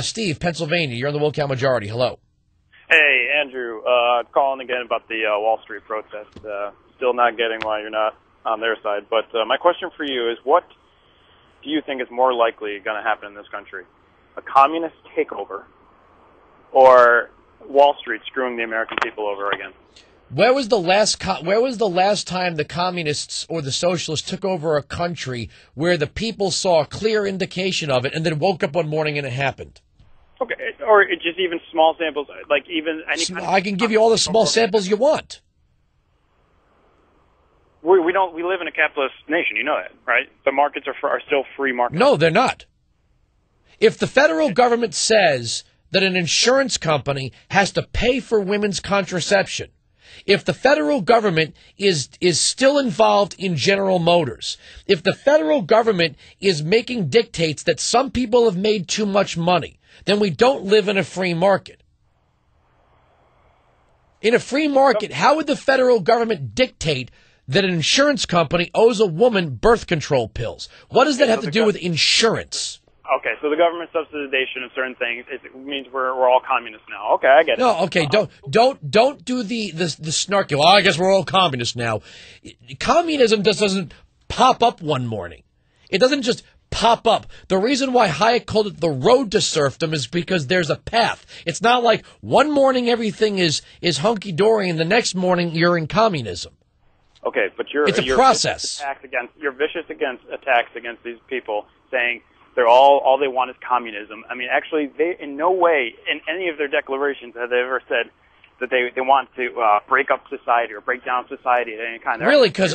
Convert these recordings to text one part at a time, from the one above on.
Steve, Pennsylvania, you're on the Wilkow majority. Hello. Hey, Andrew. Calling again about the Wall Street protest. Still not getting why you're not on their side. But my question for you is, what do you think is more likely going to happen in this country? A communist takeover or Wall Street screwing the American people over again? Where was the last time the communists or the socialists took over a country where the people saw a clear indication of it and then woke up one morning and it happened? Okay, or just even small samples, like even any. I can give you all the small samples you want. We live in a capitalist nation, you know that, right? The markets are still free markets. No, they're not. If the federal government says that an insurance company has to pay for women's contraception, if the federal government is still involved in General Motors, if the federal government is making dictates that some people have made too much money, then we don't live in a free market. In a free market, how would the federal government dictate that an insurance company owes a woman birth control pills? What does that have to do with insurance? Okay, so the government subsidization of certain things, it means we're all communists now. Okay, I get it. No, okay, don't do the snarky. Well, I guess we're all communists now. Communism just doesn't pop up one morning. It doesn't just pop up. The reason why Hayek called it the road to serfdom is because there's a path. It's not like one morning everything is hunky-dory and the next morning you're in communism. Okay, but it's a process. You're vicious against attacks against these people, saying they're all they want is communism. I mean, actually, they in no way in any of their declarations have they ever said that they want to break up society or break down society at any kind. Really, because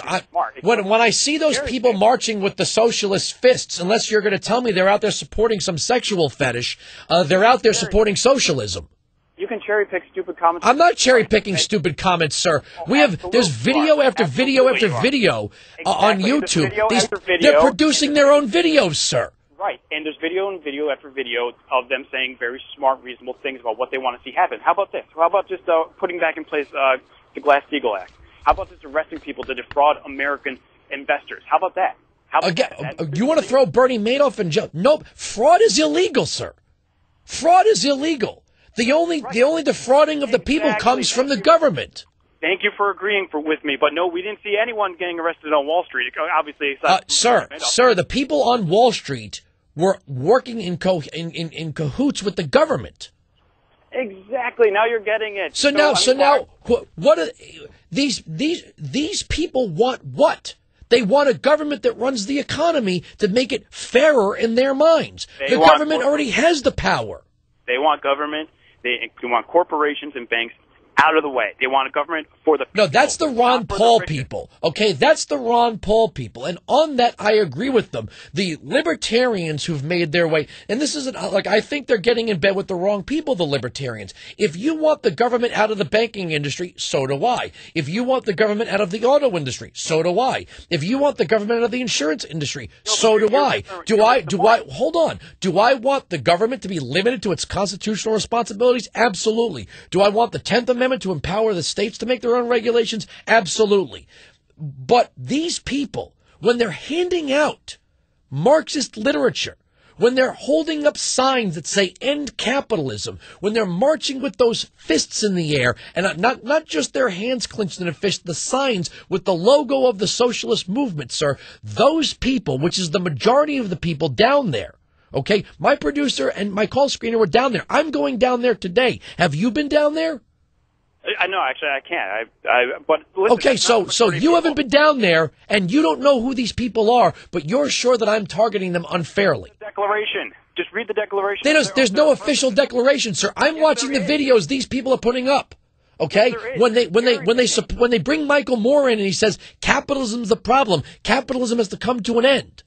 when I see those people marching with the socialist fists, unless you're going to tell me they're out there supporting some sexual fetish, they're out there supporting socialism. You can cherry pick stupid comments. I'm not cherry picking stupid comments, sir. There's video after video after video on YouTube. They're producing their own videos, sir. Right, and there's video and video after video of them saying very smart, reasonable things about what they want to see happen. How about this? How about just putting back in place the Glass-Steagall Act? How about just arresting people to defraud American investors? How about that? You want to throw Bernie Madoff in jail? Nope. Fraud is illegal, sir. Fraud is illegal. The only defrauding of the people comes from the government. Thank you for agreeing with me, but no, we didn't see anyone getting arrested on Wall Street. Obviously, sir, the people on Wall Street were working in cahoots with the government. Exactly. Now you're getting it. So now, what are these people want? What? They want a government that runs the economy to make it fairer in their minds. The government already has the power. They want government. They want corporations and banks out of the way. They want a government for the people. No, that's the Ron Paul people. Okay, that's the Ron Paul people. And on that, I agree with them. The libertarians who've made their way, and this isn't like I think they're getting in bed with the wrong people, the libertarians. If you want the government out of the banking industry, so do I. If you want the government out of the auto industry, so do I. If you want the government out of the insurance industry, so do I. Hold on. Do I want the government to be limited to its constitutional responsibilities? Absolutely. Do I want the 10th Amendment to empower the states to make their own regulations? Absolutely. But these people, when they're handing out Marxist literature, when they're holding up signs that say end capitalism, when they're marching with those fists in the air, and not just their hands clenched in a fist, the signs with the logo of the socialist movement, sir, those people, which is the majority of the people down there, okay, my producer and my call screener were down there. I'm going down there today. Have you been down there? I know, actually, I can't. But listen, okay, so you haven't been down there, and you don't know who these people are, but you're sure that I'm targeting them unfairly. Declaration. Just read the declaration. There's no official declaration, sir. I'm watching the videos these people are putting up. Okay, when they bring Michael Moore in and he says capitalism's the problem, capitalism has to come to an end.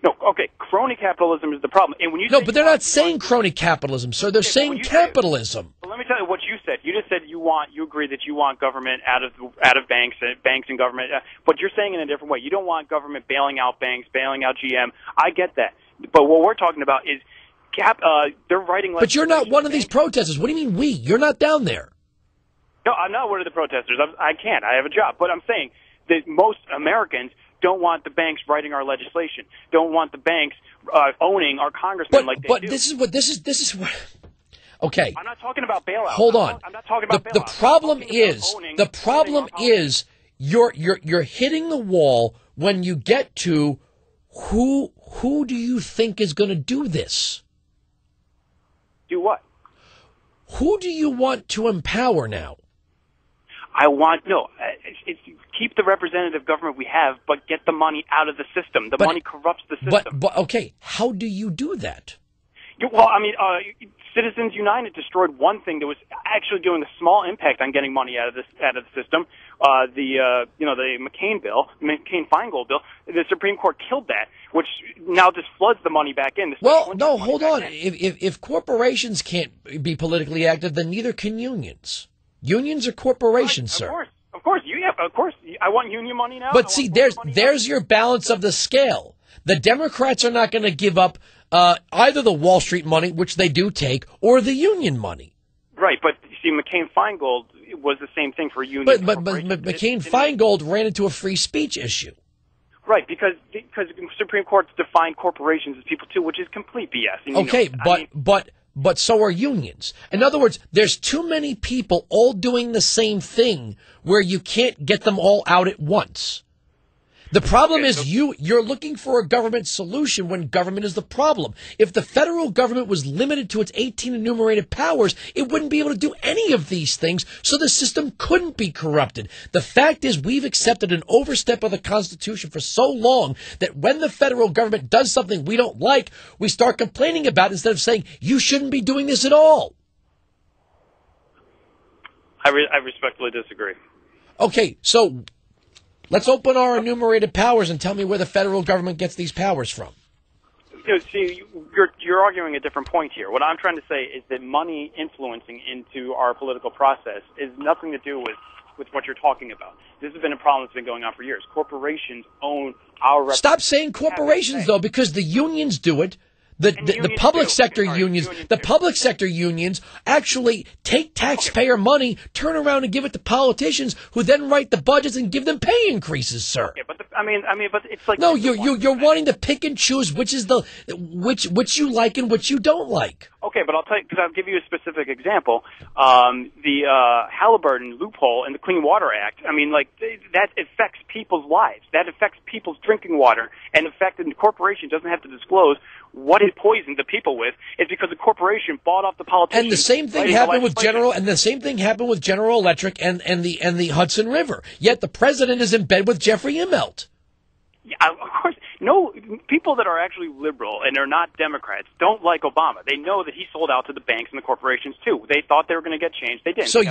No, okay, crony capitalism is the problem. And when you but they're not saying crony capitalism, sir. They're saying capitalism. Well, let me tell you what you said. You just said you agree that you want government out of banks and government, but you're saying it in a different way. You don't want government bailing out banks, bailing out GM. I get that, but what we're talking about is they're writing. But you're not one of these protesters. What do you mean we? You're not down there. No, I'm not one of the protesters. I can't. I have a job, but I'm saying that most Americans don't want the banks writing our legislation, don't want the banks owning our congressmen like they do. But this is what. Okay. I'm not talking about bailout. Hold on. I'm not talking about bailout. The problem is you're hitting the wall when you get to who do you think is going to do this? Do what? Who do you want to empower now? It's keep the representative government we have, but get the money out of the system. The money corrupts the system. But okay, how do you do that? Well, I mean, Citizens United destroyed one thing that was actually doing a small impact on getting money out of the system. The McCain-Feingold bill. The Supreme Court killed that, which now just floods the money back in. Well, no, hold on. If corporations can't be politically active, then neither can unions. Unions are corporations, sir. Of course. I want union money now. But see, there's your balance of the scale. The Democrats are not going to give up either the Wall Street money, which they do take, or the union money. Right, but you see, McCain-Feingold was the same thing for union. But McCain-Feingold ran into a free speech issue. Right, because the Supreme Court's defined corporations as people too, which is complete BS. Okay, but so are unions. In other words, there's too many people all doing the same thing where you can't get them all out at once. The problem is you're looking for a government solution when government is the problem. If the federal government was limited to its 18 enumerated powers, it wouldn't be able to do any of these things, so the system couldn't be corrupted. The fact is we've accepted an overstep of the Constitution for so long that when the federal government does something we don't like, we start complaining about it instead of saying, you shouldn't be doing this at all. I respectfully disagree. Okay, so let's open our enumerated powers and tell me where the federal government gets these powers from. See, you're arguing a different point here. What I'm trying to say is that money influencing into our political process is nothing to do with what you're talking about. This has been a problem that's been going on for years. Corporations own our... Stop saying corporations, though, because the unions do it. The public sector unions actually take taxpayer money, turn around and give it to politicians who then write the budgets and give them pay increases, sir. Yeah, but but it's like... No, you're wanting to pick and choose which which you like and which you don't like. Okay, but I'll give you a specific example. The Halliburton loophole in the Clean Water Act. I mean, that affects people's lives. That affects people's drinking water. And in fact, the corporation doesn't have to disclose what it poisoned the people with. It's because the corporation bought off the politicians. And the same thing happened with General Electric and the Hudson River. Yet the president is in bed with Jeffrey Immelt. Yeah, of course. No, people that are actually liberal and are not Democrats don't like Obama. They know that he sold out to the banks and the corporations too. They thought they were going to get changed. They didn't. So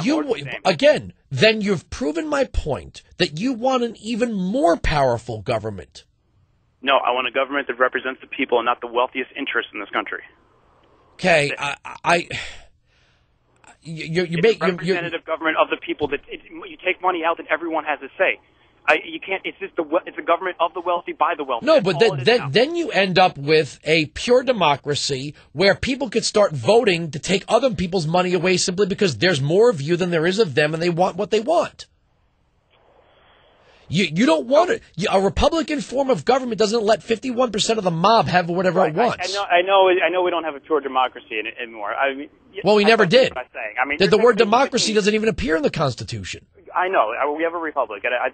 then you've proven my point that you want an even more powerful government. No, I want a government that represents the people and not the wealthiest interests in this country. Okay, you're representative government of the people. You take money out, and everyone has a say. You can't. It's a government of the wealthy by the wealthy. No, but then you end up with a pure democracy where people could start voting to take other people's money away simply because there's more of you than there is of them, and they want what they want. You don't want it. A Republican form of government doesn't let 51% of the mob have whatever it wants. I know. We don't have a pure democracy anymore. Well, we never did. I mean, the word democracy doesn't even appear in the Constitution. I know. We have a republic. I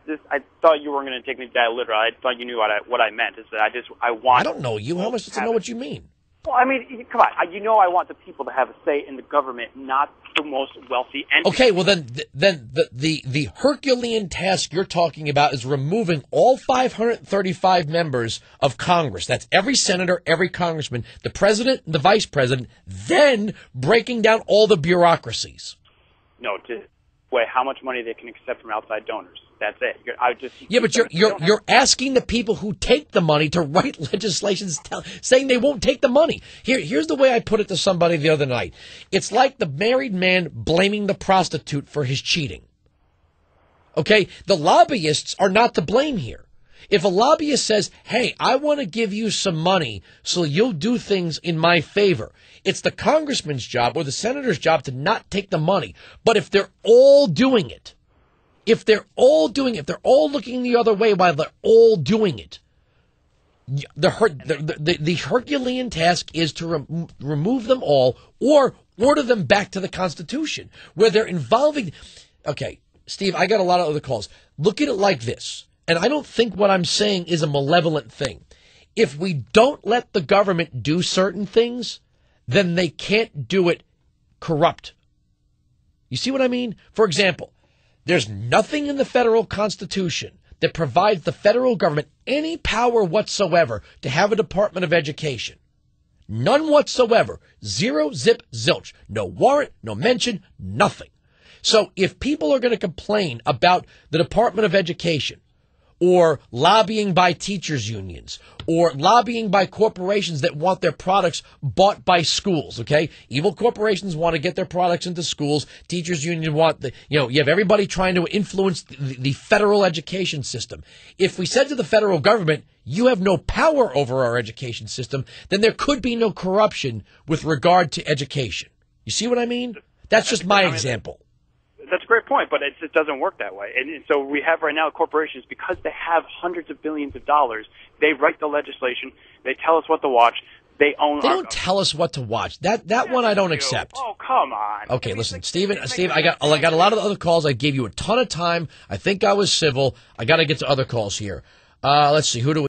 thought you weren't going to take me that literal. I thought you knew what I meant. Is that I want. I don't know you. How much does to know what you mean? Well, I mean, come on. I want the people to have a say in the government, not the most wealthy entity. Okay, well then the Herculean task you're talking about is removing all 535 members of Congress. That's every senator, every congressman, the president, and the vice president, then breaking down all the bureaucracies. No, how much money they can accept from outside donors. That's it. But you're asking the people who take the money to write legislation saying they won't take the money. Here's the way I put it to somebody the other night. It's like the married man blaming the prostitute for his cheating. Okay? The lobbyists are not to blame here. If a lobbyist says, hey, I want to give you some money so you'll do things in my favor, it's the congressman's job or the senator's job to not take the money. But if they're all doing it, if they're all looking the other way while they're all doing it, The Herculean task is to remove them all or order them back to the Constitution, where they're involving. Okay, Steve, I got a lot of other calls. Look at it like this, and I don't think what I'm saying is a malevolent thing. If we don't let the government do certain things, then they can't do it corrupt. You see what I mean? For example, there's nothing in the federal Constitution that provides the federal government any power whatsoever to have a Department of Education. None whatsoever. Zero, zip, zilch. No warrant, no mention, nothing. So if people are going to complain about the Department of Education or lobbying by teachers unions or lobbying by corporations that want their products bought by schools, okay? Evil corporations want to get their products into schools. Teachers union want you have everybody trying to influence the federal education system. If we said to the federal government, you have no power over our education system, then there could be no corruption with regard to education. You see what I mean? That's just my example. That's a great point, but it doesn't work that way. And so we have right now corporations, because they have hundreds of billions of dollars, they write the legislation, they tell us what to watch, they own. They don't tell us what to watch. That one I don't accept. Oh, come on. Okay, listen, Steve, I got a lot of other calls. I gave you a ton of time. I think I was civil. I got to get to other calls here. Let's see, who do we